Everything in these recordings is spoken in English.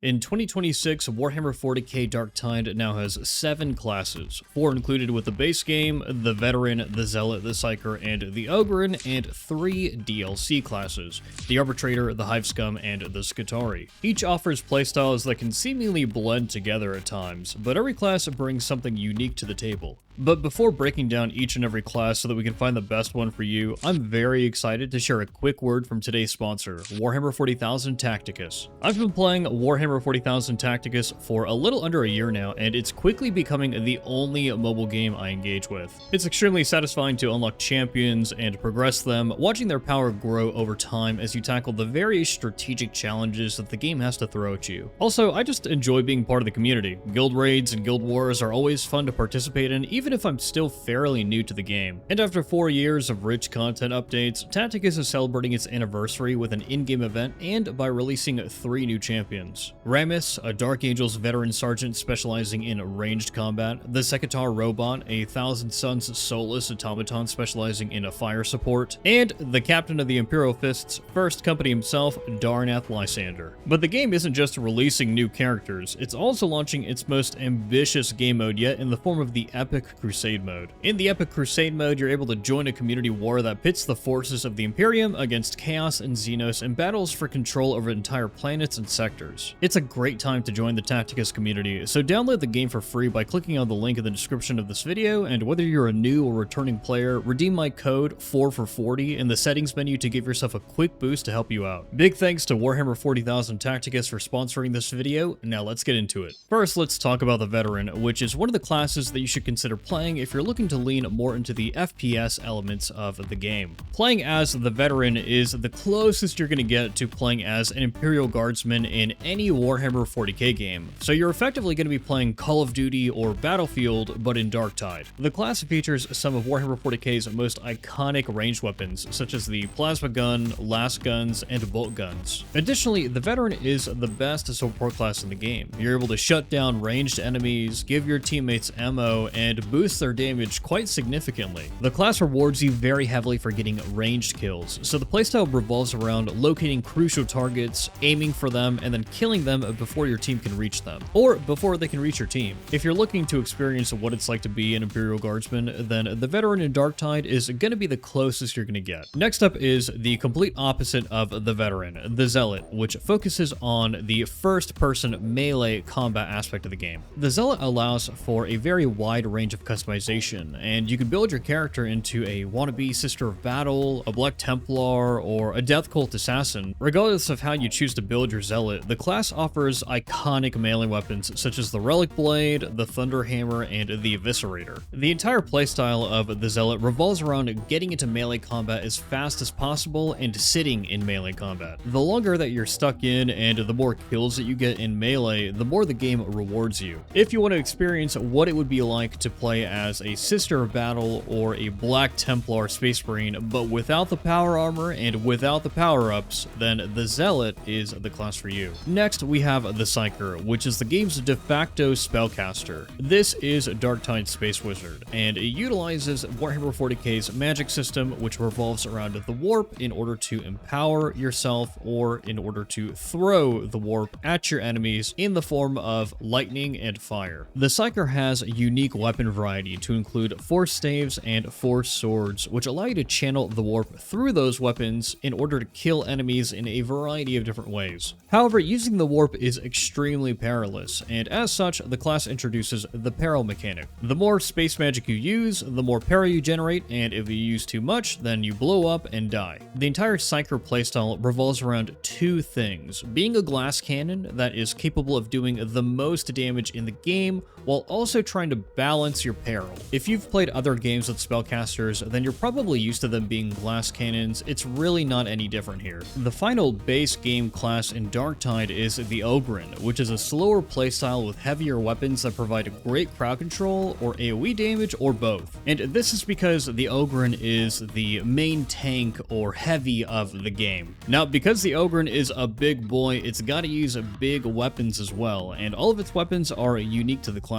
In 2026, Warhammer 40k Darktide now has 7 classes, 4 included with the base game, the Veteran, the Zealot, the Psyker, and the Ogryn, and 3 DLC classes, the Arbitrator, the Hivescum, and the Skitarii. Each offers playstyles that can seemingly blend together at times, but every class brings something unique to the table. But before breaking down each and every class so that we can find the best one for you, I'm very excited to share a quick word from today's sponsor, Warhammer 40,000 Tacticus. I've been playing Warhammer 40,000 Tacticus for a little under a year now, and it's quickly becoming the only mobile game I engage with. It's extremely satisfying to unlock champions and progress them, watching their power grow over time as you tackle the various strategic challenges that the game has to throw at you. Also, I just enjoy being part of the community. Guild raids and guild wars are always fun to participate in, even if I'm still fairly new to the game. And after 4 years of rich content updates, Tacticus is celebrating its anniversary with an in-game event and by releasing 3 new champions. Ramus, a Dark Angels veteran sergeant specializing in ranged combat, the Sekitar robot, a Thousand Suns soulless automaton specializing in fire support, and the captain of the Imperial Fist's first company himself, Darnath Lysander. But the game isn't just releasing new characters, it's also launching its most ambitious game mode yet in the form of the Epic Crusade mode. In the Epic Crusade mode, you're able to join a community war that pits the forces of the Imperium against Chaos and Xenos in battles for control over entire planets and sectors. It's a great time to join the Tacticus community, so download the game for free by clicking on the link in the description of this video, and whether you're a new or returning player, redeem my code 4for40 in the settings menu to give yourself a quick boost to help you out. Big thanks to Warhammer 40,000 Tacticus for sponsoring this video. Now let's get into it. First, let's talk about the Veteran, which is one of the classes that you should consider playing if you're looking to lean more into the FPS elements of the game. Playing as the Veteran is the closest you're going to get to playing as an Imperial Guardsman in any Warhammer 40k game, so you're effectively going to be playing Call of Duty or Battlefield, but in Darktide. The class features some of Warhammer 40k's most iconic ranged weapons, such as the Plasma Gun, Last Guns, and Bolt Guns. Additionally, the Veteran is the best support class in the game. You're able to shut down ranged enemies, give your teammates ammo, and boost their damage quite significantly. The class rewards you very heavily for getting ranged kills, so the playstyle revolves around locating crucial targets, aiming for them, and then killing them before your team can reach them, or before they can reach your team. If you're looking to experience what it's like to be an Imperial Guardsman, then the Veteran in Darktide is going to be the closest you're going to get. Next up is the complete opposite of the Veteran, the Zealot, which focuses on the first-person melee combat aspect of the game. The Zealot allows for a very wide range of customization, and you can build your character into a wannabe Sister of Battle, a Black Templar, or a Death Cult Assassin. Regardless of how you choose to build your Zealot, the class offers iconic melee weapons such as the Relic Blade, the Thunder Hammer, and the Eviscerator. The entire playstyle of the Zealot revolves around getting into melee combat as fast as possible and sitting in melee combat. The longer that you're stuck in and the more kills that you get in melee, the more the game rewards you. If you want to experience what it would be like to play as a Sister of Battle or a Black Templar Space Marine, but without the power armor and without the power-ups, then the Zealot is the class for you. Next, we have the Psyker, which is the game's de facto spellcaster. This is Darktide's Space Wizard, and it utilizes Warhammer 40k's magic system, which revolves around the warp in order to empower yourself or in order to throw the warp at your enemies in the form of lightning and fire. The Psyker has a unique weapon variety to include Force Staves and Force Swords, which allow you to channel the warp through those weapons in order to kill enemies in a variety of different ways. However, using the warp is extremely perilous, and as such, the class introduces the peril mechanic. The more space magic you use, the more peril you generate, and if you use too much, then you blow up and die. The entire Psyker playstyle revolves around 2 things: being a glass cannon that is capable of doing the most damage in the game, while also trying to balance your peril. If you've played other games with spellcasters, then you're probably used to them being glass cannons. It's really not any different here. The final base game class in Darktide is the Ogryn, which is a slower playstyle with heavier weapons that provide great crowd control or AoE damage or both. And this is because the Ogryn is the main tank or heavy of the game. Now, because the Ogryn is a big boy, it's got to use big weapons as well, and all of its weapons are unique to the class.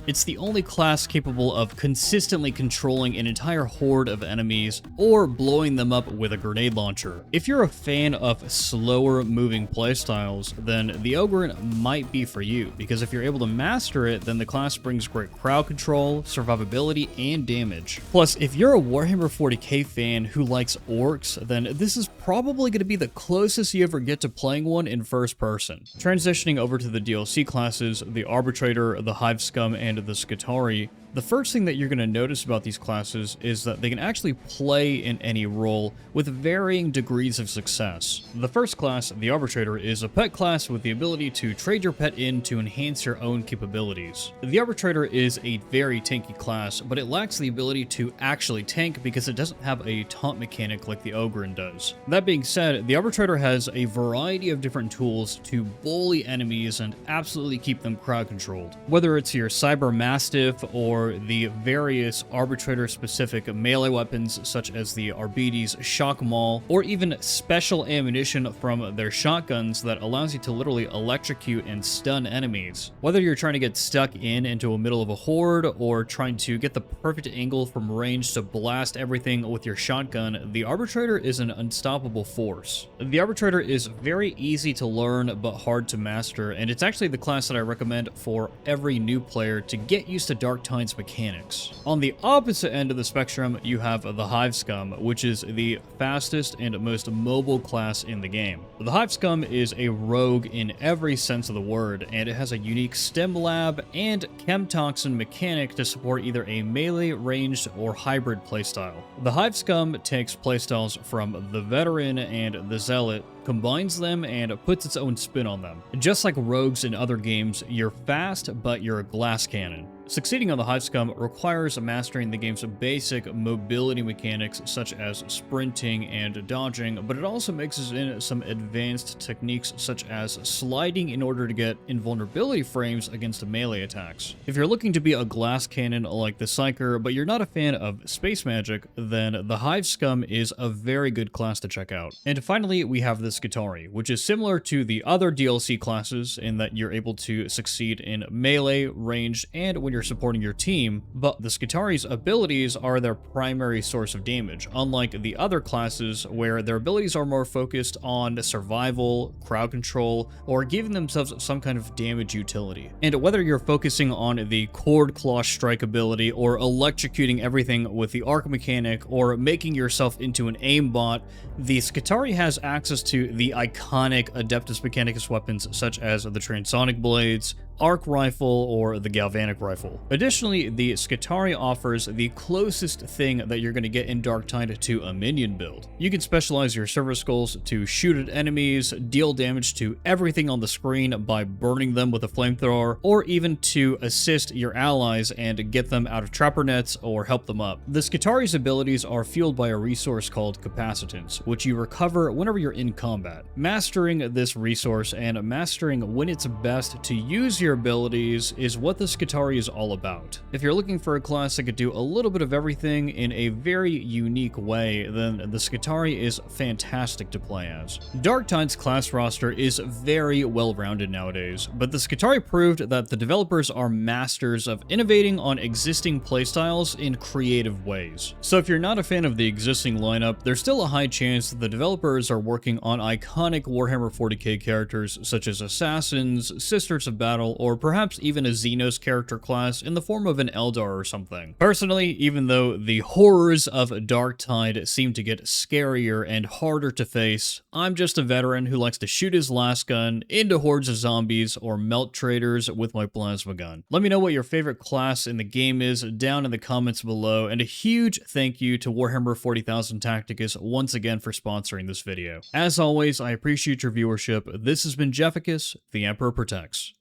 It's the only class capable of consistently controlling an entire horde of enemies or blowing them up with a grenade launcher. If you're a fan of slower moving playstyles, then then the Ogryn might be for you, because if you're able to master it, then the class brings great crowd control, survivability, and damage. Plus, if you're a Warhammer 40k fan who likes orcs, then this is probably going to be the closest you ever get to playing one in first person. Transitioning over to the DLC classes, the Arbitrator, the Hive Scum, and the Skitarii, the first thing that you're going to notice about these classes is that they can actually play in any role with varying degrees of success. The first class, the Arbitrator, is a pet class with the ability to trade your pet in to enhance your own capabilities. The Arbitrator is a very tanky class, but it lacks the ability to actually tank because it doesn't have a taunt mechanic like the Ogryn does. That being said, the Arbitrator has a variety of different tools to bully enemies and absolutely keep them crowd controlled. Whether it's your Cyber Mastiff or the various Arbitrator-specific melee weapons such as the Arbites Shock Maul, or even special ammunition from their shotguns that allows you to literally electrocute and stun enemies. Whether you're trying to get stuck into a middle of a horde or trying to get the perfect angle from range to blast everything with your shotgun, the Arbitrator is an unstoppable force. The Arbitrator is very easy to learn but hard to master, and it's actually the class that I recommend for every new player to get used to Darktide's mechanics. On the opposite end of the spectrum, you have the Hive Scum, which is the fastest and most mobile class in the game. The Hive Scum is a rogue in every sense of the word, and it has a unique stem lab and chemtoxin mechanic to support either a melee, ranged, or hybrid playstyle. The Hive Scum takes playstyles from the Veteran and the Zealot, combines them, and puts its own spin on them. Just like rogues in other games, you're fast, but you're a glass cannon. Succeeding on the Hive Scum requires mastering the game's basic mobility mechanics such as sprinting and dodging, but it also mixes in some advanced techniques such as sliding in order to get invulnerability frames against melee attacks. If you're looking to be a glass cannon like the Psyker, but you're not a fan of space magic, then the Hive Scum is a very good class to check out. And finally, we have the Skitarii, which is similar to the other DLC classes in that you're able to succeed in melee, ranged, and when you're supporting your team, but the Skitarii's abilities are their primary source of damage, unlike the other classes where their abilities are more focused on survival, crowd control, or giving themselves some kind of damage utility. And whether you're focusing on the Cord Claw Strike ability, or electrocuting everything with the arc mechanic, or making yourself into an aimbot, the Skitarii has access to the iconic Adeptus Mechanicus weapons such as the Transonic Blades, Arc Rifle, or the Galvanic Rifle. Additionally, the Skitarii offers the closest thing that you're going to get in Darktide to a minion build. You can specialize your Server Skulls to shoot at enemies, deal damage to everything on the screen by burning them with a flamethrower, or even to assist your allies and get them out of trapper nets or help them up. The Skitarii's abilities are fueled by a resource called Capacitance, which you recover whenever you're in combat. Mastering this resource and mastering when it's best to use your abilities is what the Skitarii is all about. If you're looking for a class that could do a little bit of everything in a very unique way, then the Skitarii is fantastic to play as. Darktide's class roster is very well-rounded nowadays, but the Skitarii proved that the developers are masters of innovating on existing playstyles in creative ways. So if you're not a fan of the existing lineup, there's still a high chance that the developers are working on iconic Warhammer 40k characters such as Assassins, Sisters of Battle, or perhaps even a Xenos character class in the form of an Eldar or something. Personally, even though the horrors of Darktide seem to get scarier and harder to face, I'm just a veteran who likes to shoot his last gun into hordes of zombies or melt traders with my plasma gun. Let me know what your favorite class in the game is down in the comments below, and a huge thank you to Warhammer 40,000 Tacticus once again for sponsoring this video. As always, I appreciate your viewership. This has been Jefficus, the Emperor Protects.